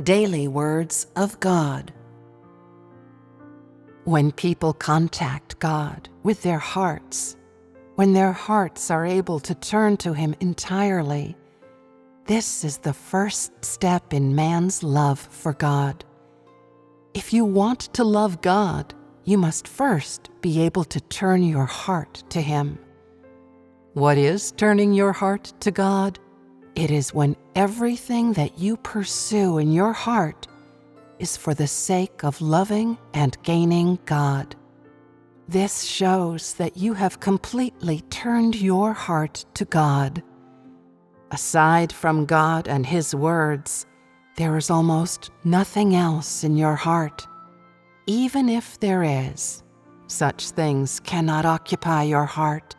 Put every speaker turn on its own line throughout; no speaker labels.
Daily Words of God. When people contact God with their hearts, when their hearts are able to turn to Him entirely, this is the first step in man's love for God. If you want to love God, you must first be able to turn your heart to Him. What is turning your heart to God? It is when everything that you pursue in your heart is for the sake of loving and gaining God. This shows that you have completely turned your heart to God. Aside from God and His words, there is almost nothing else in your heart. Even if there is, such things cannot occupy your heart,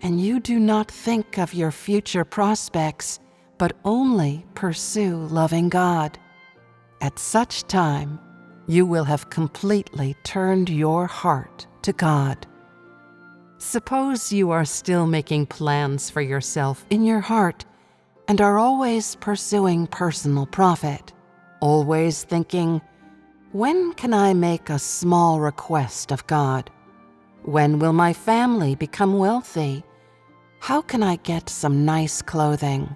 and you do not think of your future prospects, but only pursue loving God. At such time, you will have completely turned your heart to God. Suppose you are still making plans for yourself in your heart and are always pursuing personal profit, always thinking, when can I make a small request of God? When will my family become wealthy? How can I get some nice clothing?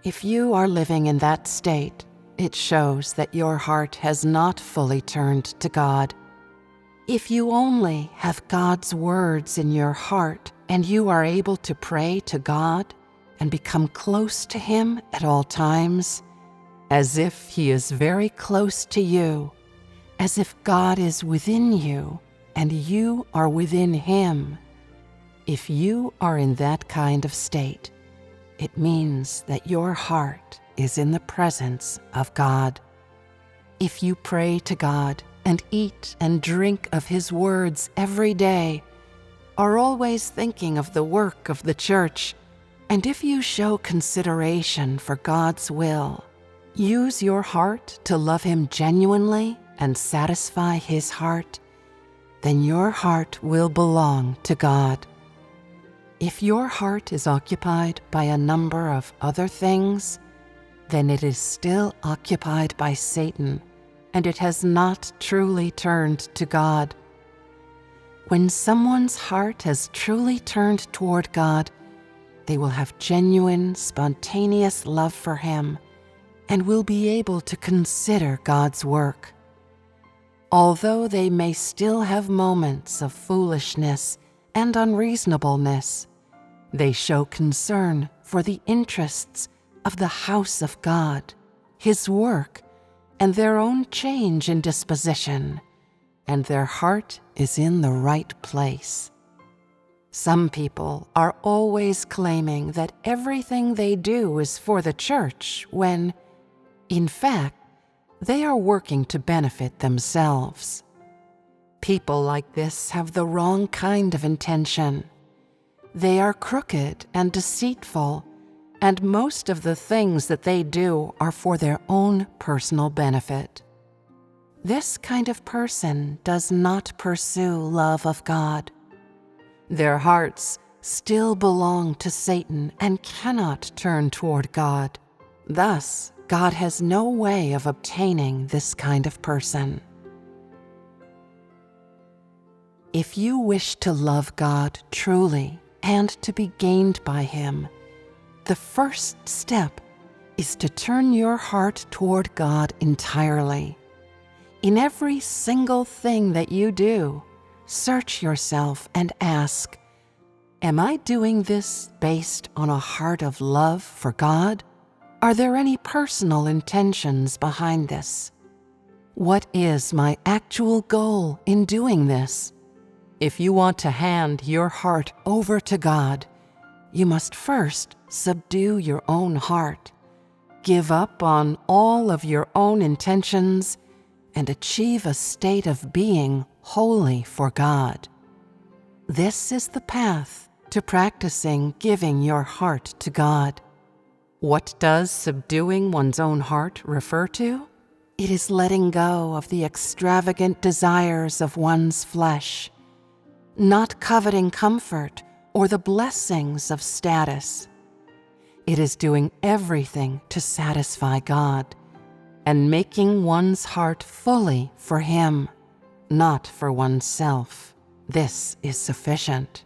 If you are living in that state, it shows that your heart has not fully turned to God. If you only have God's words in your heart and you are able to pray to God and become close to Him at all times, as if He is very close to you, as if God is within you and you are within Him, if you are in that kind of state, it means that your heart is in the presence of God. If you pray to God and eat and drink of His words every day, are always thinking of the work of the church, and if you show consideration for God's will, use your heart to love Him genuinely and satisfy His heart, then your heart will belong to God. If your heart is occupied by a number of other things, then it is still occupied by Satan, and it has not truly turned to God. When someone's heart has truly turned toward God, they will have genuine, spontaneous love for Him and will be able to consider God's work. Although they may still have moments of foolishness and unreasonableness, they show concern for the interests of the house of God, His work, and their own change in disposition, and their heart is in the right place. Some people are always claiming that everything they do is for the church when, in fact, they are working to benefit themselves. People like this have the wrong kind of intention. They are crooked and deceitful, and most of the things that they do are for their own personal benefit. This kind of person does not pursue love of God. Their hearts still belong to Satan and cannot turn toward God. Thus, God has no way of obtaining this kind of person. If you wish to love God truly and to be gained by Him, the first step is to turn your heart toward God entirely. In every single thing that you do, search yourself and ask, am I doing this based on a heart of love for God? Are there any personal intentions behind this? What is my actual goal in doing this? If you want to hand your heart over to God, you must first subdue your own heart, give up on all of your own intentions, and achieve a state of being holy for God. This is the path to practicing giving your heart to God. What does subduing one's own heart refer to? It is letting go of the extravagant desires of one's flesh, not coveting comfort or the blessings of status. It is doing everything to satisfy God, and making one's heart fully for Him, not for oneself. This is sufficient.